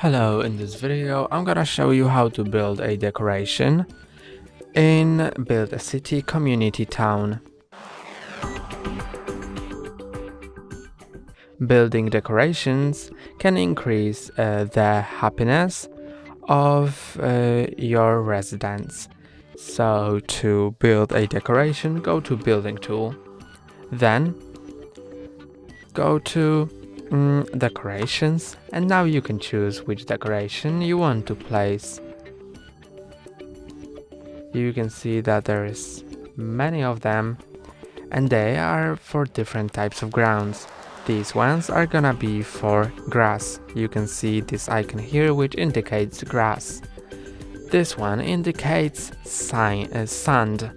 Hello, in this video I'm gonna show you how to build a decoration in Build a City Community Town. Building decorations can increase the happiness of your residents. So to build a decoration, go to Building tool, then go to decorations, and now you can choose which decoration you want to place. You can see that there is many of them and they are for different types of grounds. These ones are gonna be for grass. You can see this icon here which indicates grass. This one indicates sand.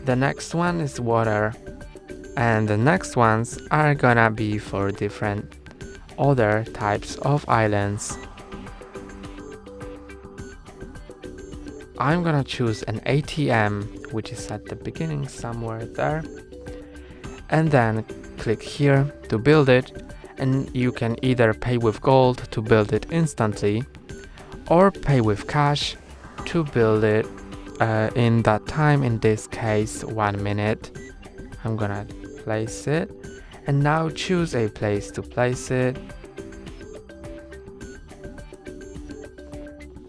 The next one is water. And the next ones are gonna be for different other types of islands. I'm gonna choose an ATM, which is at the beginning somewhere there, and then click here to build it, and you can either pay with gold to build it instantly or pay with cash to build it in that time, in this case 1 minute. I'm gonna place it and now choose a place to place it.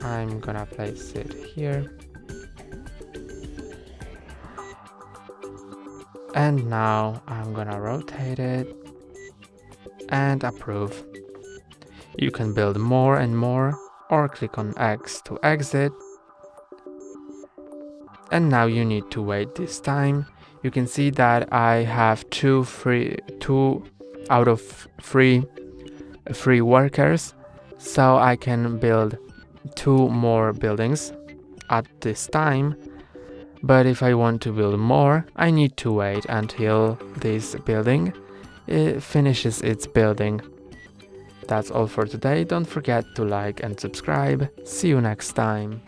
I'm gonna place it here, and now I'm gonna rotate it and approve. You can build more and more or click on X to exit, and now you need to wait this time. You can see that I have two out of three free workers, so I can build 2 more buildings at this time. But if I want to build more, I need to wait until this building finishes its building. That's all for today. Don't forget to like and subscribe. See you next time.